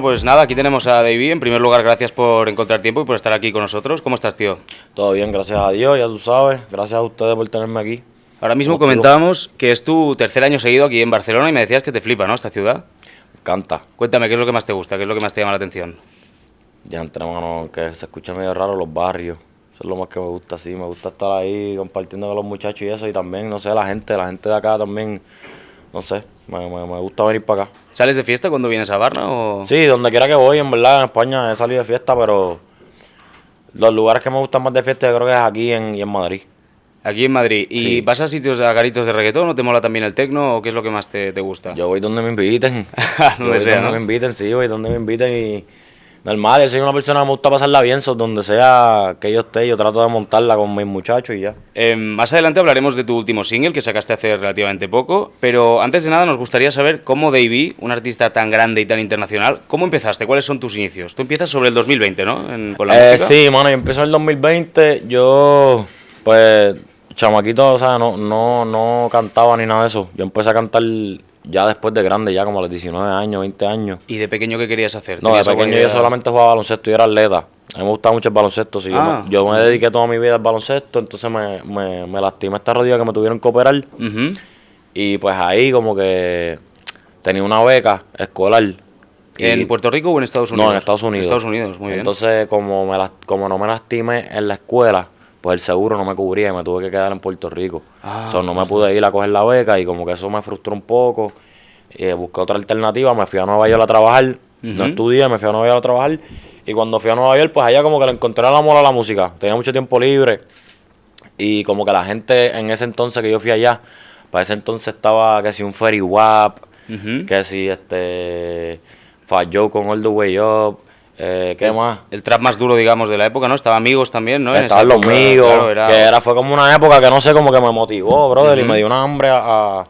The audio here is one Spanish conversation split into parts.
Bueno, pues nada, aquí tenemos a David. En primer lugar, gracias por encontrar tiempo y por estar aquí con nosotros. ¿Cómo estás, tío? Todo bien, gracias a Dios, ya tú sabes. Gracias a ustedes por tenerme aquí. Ahora mismo Contigo. comentábamos que es tu tercer año seguido aquí en Barcelona y me decías que te flipa, ¿no?, esta ciudad. Canta. Cuéntame, ¿qué es lo que más te gusta? ¿Qué es lo que más te llama la atención? Ya entramos, mano, que se escucha medio raro los barrios. Eso es lo más que me gusta, sí. Me gusta estar ahí compartiendo con los muchachos y eso. Y también, no sé, la gente de acá también, no sé, me gusta venir para acá. ¿Sales de fiesta cuando vienes a Varna o...? Sí, donde quiera que voy, en verdad, en España he salido de fiesta, pero los lugares que me gustan más de fiesta yo creo que es aquí y en Madrid. Aquí en Madrid. ¿Y Sí. vas a sitios a garitos de reggaetón o te mola también el tecno o qué es lo que más te gusta? Yo voy donde me inviten. Donde Yo voy sea, donde ¿no? me inviten, sí, voy donde me inviten y normal, yo soy una persona que me gusta pasarla bien, donde sea que yo esté, yo trato de montarla con mis muchachos y ya. Más adelante hablaremos de tu último single que sacaste hace relativamente poco, pero antes de nada nos gustaría saber cómo Davey, un artista tan grande y tan internacional, ¿cómo empezaste? ¿Cuáles son tus inicios? Tú empiezas sobre el 2020, ¿no? Con la música. Sí, mano, yo empecé en el 2020, yo, pues, chamaquito, o sea, no cantaba ni nada de eso. Yo empecé a cantar ya después de grande, ya como a los 19 años, 20 años. ¿Y de pequeño qué querías hacer? No, de ¿Tenías alguna pequeño yo idea? solamente jugaba baloncesto, yo era atleta. A mí me gustaba mucho el baloncesto, sí. Ah. Yo me dediqué toda mi vida al baloncesto, entonces me lastimé esta rodilla que me tuvieron que operar. Ujú. Y pues ahí como que tenía una beca escolar. ¿En Puerto Rico o en Estados Unidos? No, en Estados Unidos. En Estados Unidos, muy bien. Entonces, como no me lastimé en la escuela, pues el seguro no me cubría y me tuve que quedar en Puerto Rico. Ah, No me pude ir a coger la beca y como que eso me frustró un poco. Busqué otra alternativa, me fui a Nueva York a trabajar. No Ujú. estudié, me fui a Nueva York a trabajar. Y cuando fui a Nueva York, pues allá como que le encontré el amor a la música. Tenía mucho tiempo libre. Y como que la gente en ese entonces que yo fui allá, para ese entonces estaba que si un Ferry Wap, Ujú. que si Fat Joe con All the Way Up, ¿qué más? El trap más duro, digamos, de la época, ¿no? Estaba Amigos también, ¿no? En esa Estaban los época, amigos, claro, fue como una época que no sé, como que me motivó, brother, y Ujú. me dio una hambre a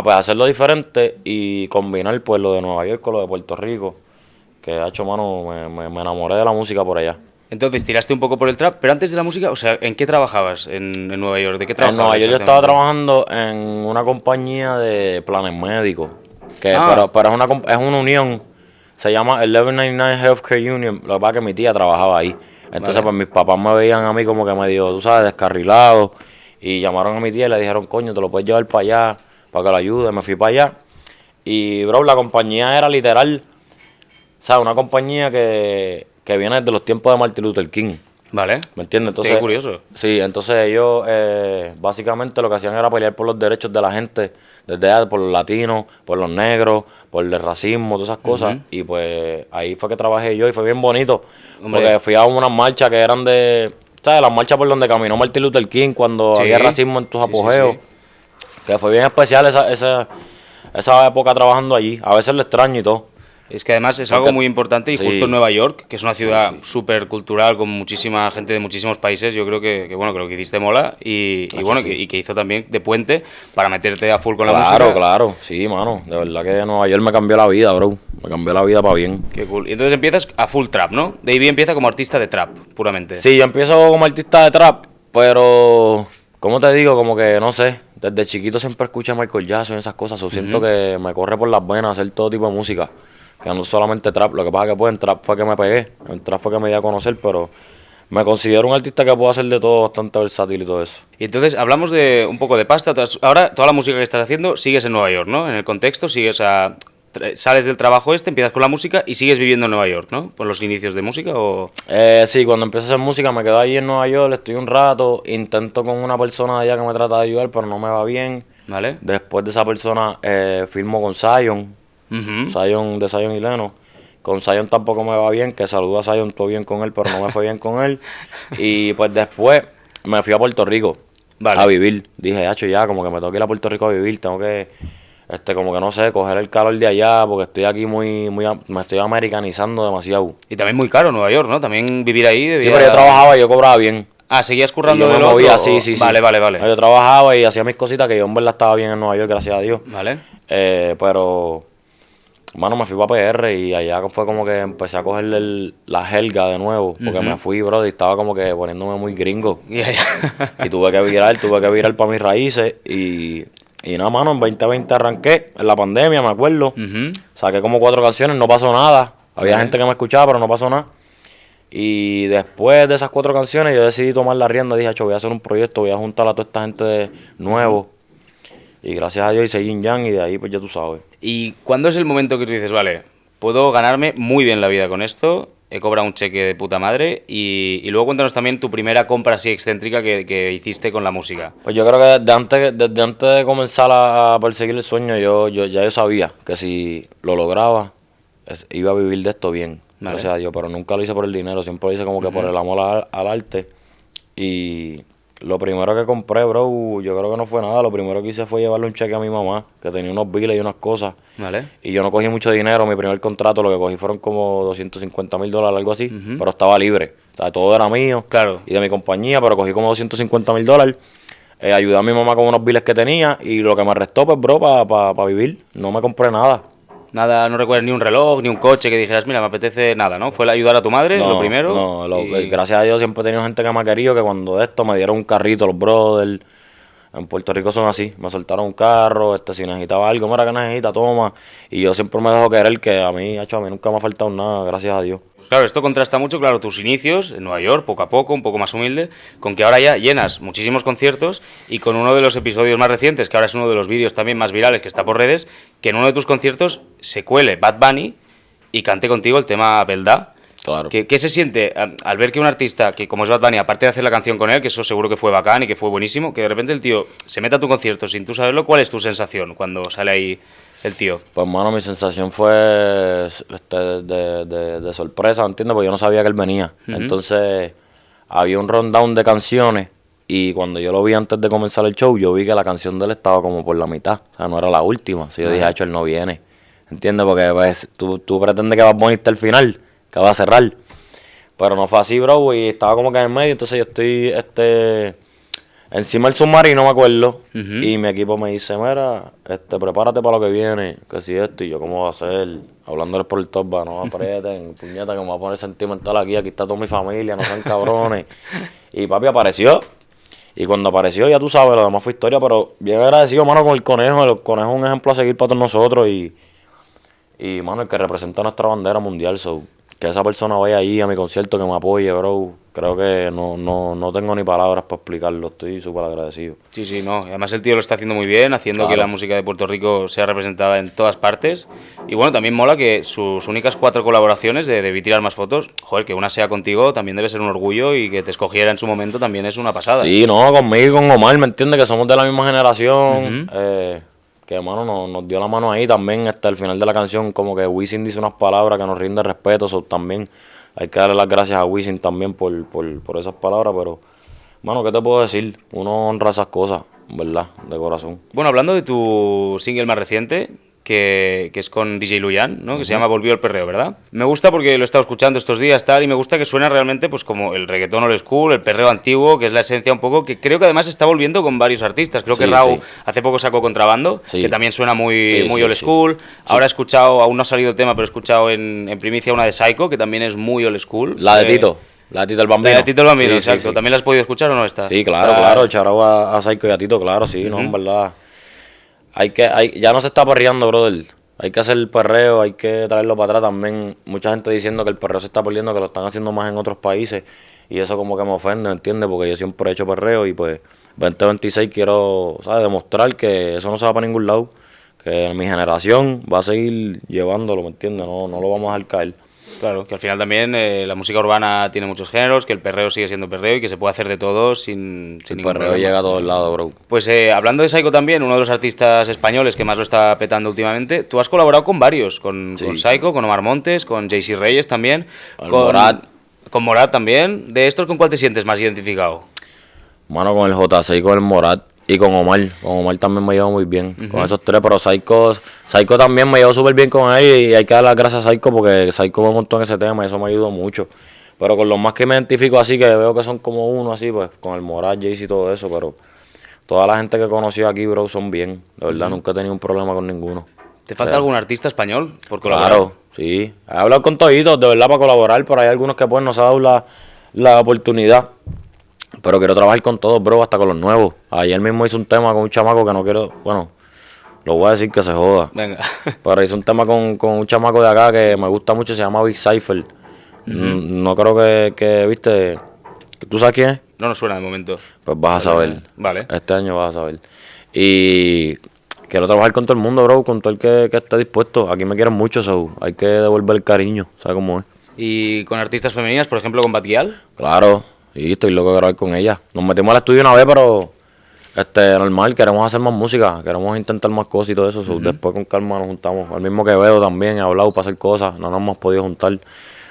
pues, hacerlo diferente y combinar pues lo de Nueva York con lo de Puerto Rico, que ha hecho, mano, me enamoré de la música por allá. Entonces tiraste un poco por el trap, pero antes de la música, o sea, ¿en qué trabajabas en Nueva York? ¿De qué En trabajabas Nueva York yo estaba exactamente? trabajando en una compañía de planes médicos, Ah. pero es una unión, se llama 1199 Healthcare Union, lo que pasa es que mi tía trabajaba ahí. Entonces Vale. pues mis papás me veían a mí como que medio, tú sabes, descarrilado, y llamaron a mi tía y le dijeron, coño, te lo puedes llevar para allá, para que lo ayude. Me fui para allá y, bro, la compañía era literal, o sea, una compañía que viene desde los tiempos de Martin Luther King. Vale. ¿Me entiendes? Entonces, Qué curioso. Sí, entonces ellos básicamente lo que hacían era pelear por los derechos de la gente, desde allá, por los latinos, por los negros, por el racismo, todas esas cosas. Ujú. Y pues ahí fue que trabajé yo y fue bien bonito. Hombre. Porque fui a unas marchas que eran ¿sabes? Las marchas por donde caminó Martin Luther King cuando Sí. había racismo en sus Sí, sí, apogeos. sí. Que fue bien especial esa época trabajando allí. A veces lo extraño y todo. Es que además es Porque- algo muy importante y sí. justo en Nueva York, que es una ciudad Sí. súper cultural con muchísima gente de muchísimos países, yo creo que bueno, que lo que hiciste mola y Hacho, bueno, sí. que hizo también de puente para meterte a full con la Claro, música. claro. Sí, mano. De verdad que Nueva York me cambió la vida, bro. Me cambió la vida para bien. Qué cool. Y entonces empiezas a full trap, ¿no? Davey empieza como artista de trap, puramente. Sí, yo empiezo como artista de trap, pero, ¿cómo te digo? Como que, no sé, desde chiquito siempre escuché a Michael Jackson y esas cosas. Yo siento que me corre por las venas hacer todo tipo de música, que no solamente trap. Lo que pasa es que pues en trap fue que me pegué, en trap fue que me di a conocer, pero me considero un artista que puedo hacer de todo, bastante versátil y todo eso. Y entonces hablamos de un poco de pasta. Ahora toda la música que estás haciendo sigues en Nueva York, ¿no? En el contexto sales del trabajo empiezas con la música y sigues viviendo en Nueva York, ¿no? ¿Por los inicios de música o...? Sí, cuando empecé a hacer música me quedo ahí en Nueva York, estoy un rato, intento con una persona de allá que me trata de ayudar, pero no me va bien. ¿Vale? Después de esa persona firmo con Zion, Ujú. Zion de Zion y Leno. Con Zion tampoco me va bien, que saludo a Zion, todo bien con él, pero no me fue bien con él. Y pues después me fui a Puerto Rico Vale. a vivir. Dije, hacho, ya, como que me tengo que ir a Puerto Rico a vivir, tengo que, como que no sé, coger el calor de allá, porque estoy aquí me estoy americanizando demasiado. Y también muy caro Nueva York, ¿no? También vivir ahí Sí, debía... pero yo trabajaba y yo cobraba bien. Ah, ¿seguías Y currando yo de me lo movía, otro, sí, o- sí, sí. Vale, vale, vale. Yo trabajaba y hacía mis cositas, que yo en verdad estaba bien en Nueva York, gracias a Dios. Vale. Pero, mano, me fui para PR y allá fue como que empecé a cogerle la jerga de nuevo, porque me fui, bro, y estaba como que poniéndome muy gringo. Ya, ya. Y tuve que virar para mis raíces y nada, mano, en 2020 arranqué, en la pandemia, me acuerdo. Ujú. Saqué como 4 canciones, no pasó nada. Había Vale. gente que me escuchaba, pero no pasó nada. Y después de esas 4 canciones, yo decidí tomar la rienda. Dije, voy a hacer un proyecto, voy a juntar a toda esta gente de nuevo. Y gracias a Dios hice Yin Yang y de ahí, pues ya tú sabes. ¿Y cuándo es el momento que tú dices, vale, puedo ganarme muy bien la vida con esto, he cobrado un cheque de puta madre, y luego cuéntanos también tu primera compra así excéntrica que hiciste con la música? Pues yo creo que desde antes de comenzar a perseguir el sueño, yo sabía que si lo lograba, iba a vivir de esto bien. Vale. Gracias a Dios, pero nunca lo hice por el dinero, siempre lo hice como que por el amor al arte. Y lo primero que compré, bro, yo creo que no fue nada. Lo primero que hice fue llevarle un cheque a mi mamá, que tenía unos biles y unas cosas. ¿Vale? Y yo no cogí mucho dinero, mi primer contrato lo que cogí fueron como $250,000, algo así, pero estaba libre. O sea, todo era mío Claro. y de mi compañía, pero cogí como $250,000. Ayudé a mi mamá con unos biles que tenía y lo que me restó, pues, bro, para vivir. No me compré nada. Nada, no recuerdas ni un reloj, ni un coche que dijeras, mira, me apetece nada, ¿no? Fue el ayudar a tu madre, lo primero. No, y- gracias a Dios siempre he tenido gente que me ha querido, que cuando de esto me dieron un carrito, los brothers. En Puerto Rico son así, me soltaron un carro, si necesitaba algo, mira que necesita, toma. Y yo siempre me dejo querer, que a mí nunca me ha faltado nada, gracias a Dios. Claro, esto contrasta mucho, claro, tus inicios en Nueva York, poco a poco, un poco más humilde, con que ahora ya llenas muchísimos conciertos y con uno de los episodios más recientes, que ahora es uno de los vídeos también más virales que está por redes, que en uno de tus conciertos se cuele Bad Bunny y cante contigo el tema Belda. Claro. ¿Qué se siente al ver que un artista, que como es Bad Bunny, aparte de hacer la canción con él, que eso seguro que fue bacán y que fue buenísimo, que de repente el tío se meta a tu concierto sin tú saberlo? ¿Cuál es tu sensación cuando sale ahí el tío? Pues, mano, mi sensación fue de sorpresa, ¿entiendes? Porque yo no sabía que él venía. Entonces, había un rundown de canciones y cuando yo lo vi antes de comenzar el show, yo vi que la canción de él estaba como por la mitad. O sea, no era la última. O sea, yo dije, hecho, él no viene. ¿Entiendes? Porque pues, tú pretendes que va a bonito al final, que va a cerrar. Pero no fue así, bro, y estaba como que en el medio. Entonces yo estoy encima del submarino, me acuerdo. Y mi equipo me dice, mira, prepárate para lo que viene, que si esto. Y yo, ¿cómo va a ser? Hablándoles por el top, va, no me aprieten, puñeta, que me voy a poner sentimental aquí está toda mi familia, no sean cabrones. Y papi apareció. Y cuando apareció, ya tú sabes, lo demás fue historia, pero bien agradecido, mano, con el conejo. El conejo es un ejemplo a seguir para todos nosotros. Y mano, el que representa nuestra bandera mundial, que esa persona vaya ahí a mi concierto, que me apoye, bro. Creo que no tengo ni palabras para explicarlo. Estoy súper agradecido. Sí, sí, no. Además el tío lo está haciendo muy bien, haciendo Claro. que la música de Puerto Rico sea representada en todas partes. Y bueno, también mola que sus únicas 4 colaboraciones de Debí tirar más fotos, joder, que una sea contigo también debe ser un orgullo, y que te escogiera en su momento también es una pasada. Sí, no, conmigo y con Omar, ¿me entiendes? Que somos de la misma generación. Que, hermano, nos dio la mano ahí también hasta el final de la canción. Como que Wisin dice unas palabras que nos rinde respeto. También hay que darle las gracias a Wisin también por esas palabras. Pero, mano, ¿qué te puedo decir? Uno honra esas cosas, ¿verdad? De corazón. Bueno, hablando de tu single más reciente, que es con DJ Luyan, ¿no? Que se llama Volvió el perreo, ¿verdad? Me gusta porque lo he estado escuchando estos días, tal, y me gusta que suena realmente pues como el reggaetón old school, el perreo antiguo, que es la esencia un poco, que creo que además está volviendo con varios artistas. Creo que Sí, Rau sí. hace poco sacó Contrabando, Sí. que también suena muy, Sí, muy sí, old sí. school. Ahora he escuchado, aún no ha salido el tema, pero he escuchado en primicia una de Psycho, que también es muy old school. La de Tito. La de Tito el Bambino. La de Tito el Bambino, Sí, sí, exacto. sí. ¿También la has podido escuchar o no está? Sí, claro, Está- claro. Charao a Psycho y a Tito, claro, sí, no, en verdad. Ya no se está perreando, brother. Hay que hacer el perreo, hay que traerlo para atrás también. Mucha gente diciendo que el perreo se está perdiendo, que lo están haciendo más en otros países. Y eso como que me ofende, ¿entiendes? Porque yo siempre he hecho perreo y pues 2026 quiero, ¿sabes? Demostrar que eso no se va para ningún lado. Que mi generación va a seguir llevándolo, ¿me entiendes? No lo vamos a dejar caer. Claro, que al final también la música urbana tiene muchos géneros, que el perreo sigue siendo perreo y que se puede hacer de todo sin El ningún perreo problema. llega a todos lados, bro. Pues hablando de Psycho también, uno de los artistas españoles que más lo está petando últimamente, tú has colaborado con varios, con Psycho, con Omar Montes, con JC Reyes también, Con Morat. Con Morat también. ¿De estos con cuál te sientes más identificado? Mano, con el JC y con el Morat y con Omar. Con Omar también me llevo muy bien. Con esos tres, pero Psycho también me llevo súper bien con él y hay que dar las gracias a Psycho porque Psycho me montó en ese tema y eso me ayudó mucho. Pero con los más que me identifico así, que veo que son como uno así, pues con el Morat, Jayce y todo eso, pero toda la gente que he conocido aquí, bro, son bien. De verdad, nunca he tenido un problema con ninguno. ¿Te falta algún artista español por colaborar? Claro, sí. He hablado con toditos, de verdad, para colaborar, pero hay algunos que pues no se ha dado la oportunidad. Pero quiero trabajar con todos, bro, hasta con los nuevos. Ayer mismo hice un tema con un chamaco que no quiero, bueno, Lo voy a decir que se joda. Venga. Pero hice un tema con un chamaco de acá que me gusta mucho, se llama Big Cypher. No creo que, viste, ¿tú sabes quién es? No nos suena de momento. Pues vas a saber. Vale. Este año vas a saber. Y quiero trabajar con todo el mundo, bro, con todo el que esté dispuesto. Aquí me quieren mucho, so hay que devolver el cariño, ¿sabes cómo es? ¿Y con artistas femeninas, por ejemplo, con Batguial? Claro, y estoy loco de grabar con ella. Nos metimos al estudio una vez, pero normal, queremos hacer más música, queremos intentar más cosas y todo eso. So, después con calma nos juntamos. Al mismo que veo también, he hablado para hacer cosas, no nos hemos podido juntar.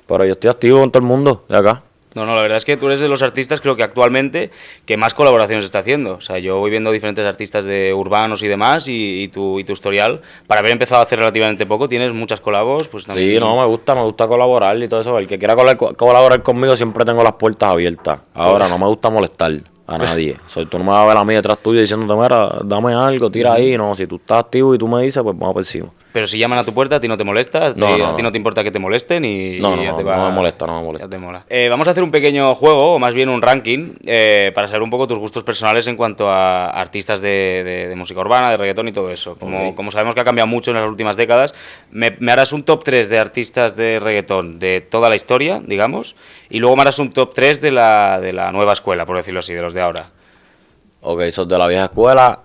Pero yo estoy activo con todo el mundo de acá. No, la verdad es que tú eres de los artistas, creo que actualmente, que más colaboraciones está haciendo. O sea, yo voy viendo diferentes artistas de urbanos y demás, y tu historial, para haber empezado a hacer relativamente poco, tienes muchas colabos, pues también... Sí, no, me gusta colaborar y todo eso. El que quiera colaborar conmigo siempre tengo las puertas abiertas. Ahora, no me gusta molestar a nadie. Tú no me vas a ver a mí detrás tuyo diciéndote, mira, dame algo, tira ahí. No, si tú estás activo y tú me dices, pues vamos por encima. Pero si llaman a tu puerta, ¿a ti no te molesta? No. ¿A ti no te importa que te molesten? No me molesta. Ya te mola. Vamos a hacer un pequeño juego, o más bien un ranking, para saber un poco tus gustos personales en cuanto a artistas de música urbana, de reggaetón y todo eso. Como sabemos que ha cambiado mucho en las últimas décadas, me harás un top 3 de artistas de reggaetón de toda la historia, digamos, y luego me harás un top 3 de la nueva escuela, por decirlo así, de los de ahora. Ok, sos de la vieja escuela.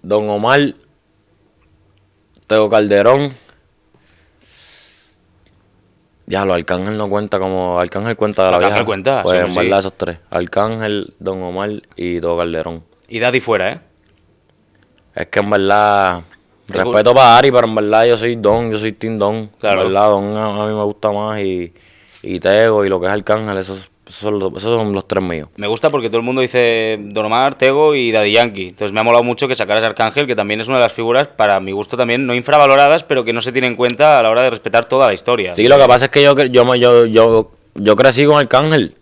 Don Omar, Tego Calderón. Ya, Arcángel no cuenta como... Arcángel cuenta de la vieja. Arcángel cuenta, pues en sí. verdad esos tres. Arcángel, Don Omar y Tego Calderón. Y Daddy fuera, ¿eh? Es que en verdad... Respeto para Ari, pero en verdad yo soy Team Don. Claro. En verdad, Don a mí me gusta más y Tego y lo que es Arcángel, esos son los tres míos. Me gusta porque todo el mundo dice Don Omar, Tego y Daddy Yankee. Entonces me ha molado mucho que sacaras a Arcángel, que también es una de las figuras, para mi gusto también, no infravaloradas, pero que no se tiene en cuenta a la hora de respetar toda la historia. Sí, lo que pasa es que yo crecí con Arcángel.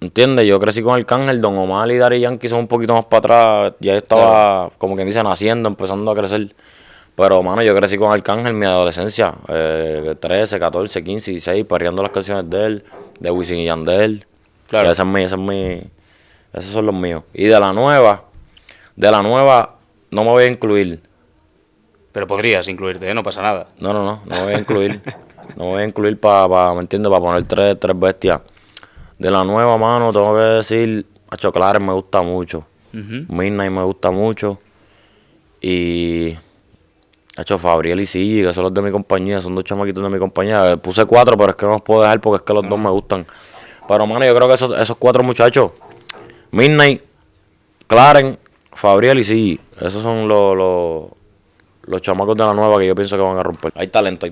¿Entiendes? Yo crecí con Arcángel. Don Omar y Daddy Yankee son un poquito más para atrás. Ya estaba, como quien dice, naciendo, empezando a crecer. Pero, mano, yo crecí con Arcángel en mi adolescencia. 13, 14, 15, 16, perreando las canciones de él, de Wisin y Yandel. Claro. Esos son los míos. Y de la nueva no me voy a incluir. Pero podrías incluirte, ¿eh? No pasa nada. No me voy a incluir. No me voy a incluir para ¿me entiendes? Para poner tres bestias. De la nueva, mano, tengo que decir, a Chocolares me gusta mucho. Midnight me gusta mucho. Y Fabriel y Sigi, que son los de mi compañía, son dos chamaquitos de mi compañía. Puse 4, pero es que no los puedo dejar porque es que los dos me gustan. Pero, mano, yo creo que esos 4 muchachos, Midnight, Clarence, Fabriel y Sigi, esos son los chamacos de la nueva que yo pienso que van a romper. Hay talento.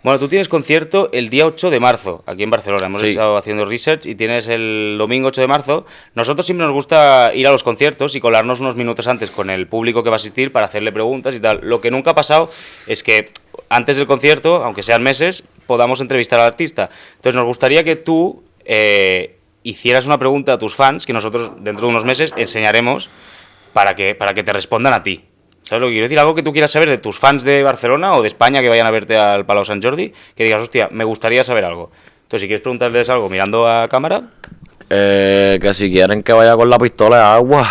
Bueno, tú tienes concierto el día 8 de marzo, aquí en Barcelona. Hemos Sí. estado haciendo research y tienes el domingo 8 de marzo. Nosotros siempre nos gusta ir a los conciertos y colarnos unos minutos antes con el público que va a asistir para hacerle preguntas y tal. Lo que nunca ha pasado es que antes del concierto, aunque sean meses, podamos entrevistar al artista. Entonces nos gustaría que tú hicieras una pregunta a tus fans que nosotros dentro de unos meses enseñaremos para que te respondan a ti. ¿Sabes lo que quiero decir? Algo que tú quieras saber de tus fans de Barcelona o de España que vayan a verte al Palau Sant Jordi, que digas, hostia, me gustaría saber algo. Entonces, si quieres preguntarles algo mirando a cámara... Que si quieren que vaya con la pistola de agua.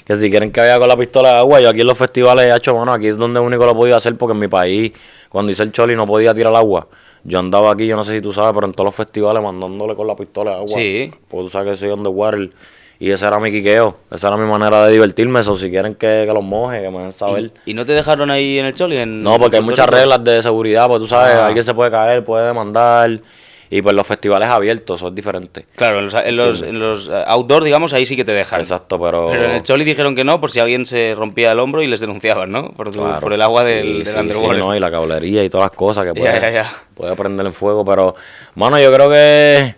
Que si quieren que vaya con la pistola de agua. Yo aquí en los festivales he hecho, mano, aquí es donde único lo podía hacer porque en mi país, cuando hice el Choli no podía tirar agua. Yo andaba aquí, yo no sé si tú sabes, pero en todos los festivales mandándole con la pistola de agua. Sí. Porque tú sabes que soy underwater. Y ese era mi quiqueo, esa era mi manera de divertirme. Eso, si quieren que los moje, que me den saber. ¿Y no te dejaron ahí en el Choli? No, porque hay muchas reglas de seguridad, porque tú sabes, alguien se puede caer, puede demandar. Y pues los festivales abiertos, eso es diferente. Claro, en los outdoor, digamos, ahí sí que te dejan. Exacto, pero en el Choli dijeron que no, por si alguien se rompía el hombro y les denunciaban, ¿no? Por el agua del underwater. Sí, no, y la cablería y todas las cosas que puede prender en fuego. Pero, mano, yo creo que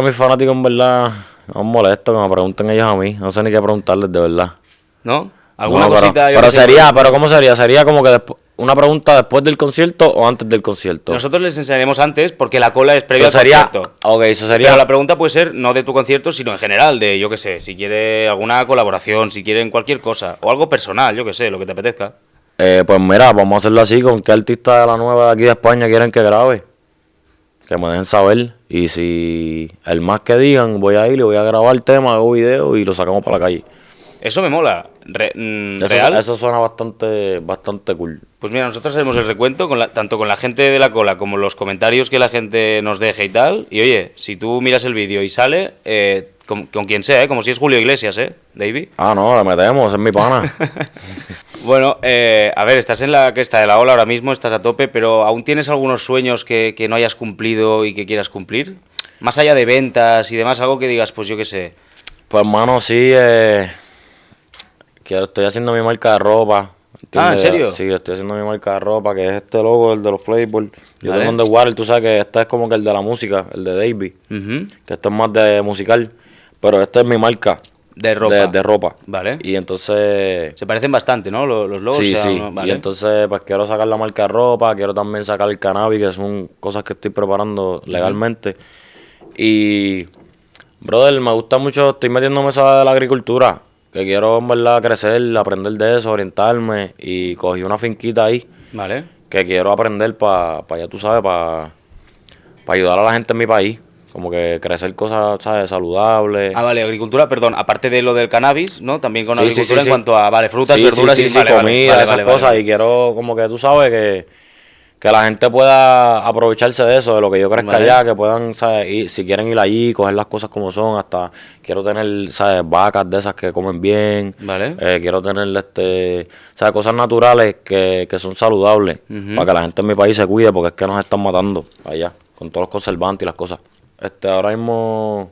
mis fanáticos en verdad no me molesto que me pregunten ellos a mí. No sé ni qué preguntarles de verdad. ¿No? ¿Alguna No, cosita? pero ¿cómo sería? ¿Sería como que una pregunta después del concierto o antes del concierto? Nosotros les enseñaremos antes porque la cola es previa al sería, concierto. Ok, eso sería... Pero la pregunta puede ser no de tu concierto, sino en general, de yo qué sé, si quiere alguna colaboración, si quieren cualquier cosa, o algo personal, yo qué sé, lo que te apetezca. Pues mira, vamos a hacerlo así. ¿Con qué artista de la nueva de aquí de España quieren que grabe? Que me dejen saber. Y si el más que digan, voy a ir y voy a grabar el tema, hago video y lo sacamos para la calle. Eso me mola. ¿Real? Eso suena bastante cool. Pues mira, nosotros haremos el recuento tanto con la gente de la cola como los comentarios que la gente nos deje y tal. Y oye, si tú miras el vídeo y sale, con quien sea, como si es Julio Iglesias, Davey. Ah, no, le metemos, es mi pana. Bueno, a ver, estás en la cresta de la ola ahora mismo, estás a tope, pero ¿aún tienes algunos sueños que no hayas cumplido y que quieras cumplir? Más allá de ventas y demás, algo que digas, pues yo qué sé. Pues hermano, sí, estoy haciendo mi marca de ropa. ¿Entiendes? Ah, ¿en serio? Sí, estoy haciendo mi marca de ropa, que es este logo, el de los Flavor. Yo Vale. tengo un de Water, tú sabes que este es como que el de la música, el de Davey, que esto es más de musical, pero esta es mi marca. De ropa. De ropa. Vale. Y entonces... Se parecen bastante, ¿no? Los logos. Sí, o sea, sí. ¿no? Vale. Y entonces, pues quiero sacar la marca de ropa, quiero también sacar el cannabis, que son cosas que estoy preparando legalmente. Y, brother, me gusta mucho, estoy metiéndome esa de la agricultura, que quiero en verdad crecer, aprender de eso, orientarme. Y cogí una finquita ahí, Vale. que quiero aprender para ya tú sabes, para ayudar a la gente en mi país. Como que crecer cosas, ¿sabes? Saludables. Ah, vale, agricultura, perdón, aparte de lo del cannabis, ¿no? También con Sí, agricultura sí, sí, en cuanto a, vale, frutas, Sí, verduras sí, y sí, vale, comida, vale, esas vale, cosas. vale. Y quiero, como que tú sabes, que la gente pueda aprovecharse de eso, de lo que yo crezca Vale. allá, que puedan, ¿sabes? Si quieren ir allí, coger las cosas como son, hasta quiero tener, ¿sabes? Vacas de esas que comen bien. Vale. Quiero tener, ¿sabes? Cosas naturales que son saludables, para que la gente en mi país se cuide, porque es que nos están matando allá, con todos los conservantes y las cosas. Ahora mismo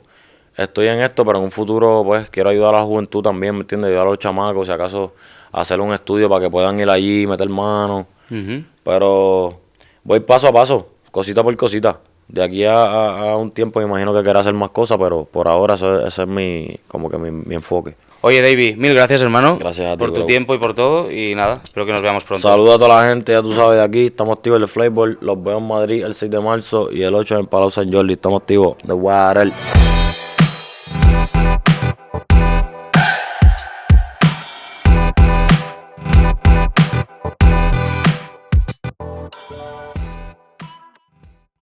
estoy en esto, pero en un futuro, pues, quiero ayudar a la juventud también, ¿me entiendes? Ayudar a los chamacos, si acaso, hacer un estudio para que puedan ir allí, meter mano. Pero voy paso a paso, cosita por cosita. De aquí a un tiempo me imagino que querrá hacer más cosas, pero por ahora ese es mi enfoque. Oye, Davey, mil gracias, hermano. Gracias a ti, por tu bro. tiempo y por todo. Y nada, espero que nos veamos pronto. Saludos a toda la gente, ya tú sabes, de aquí. Estamos activos en el Flavor. Los veo en Madrid el 6 de marzo y el 8 en el Palau San Jordi. Estamos activos de Water.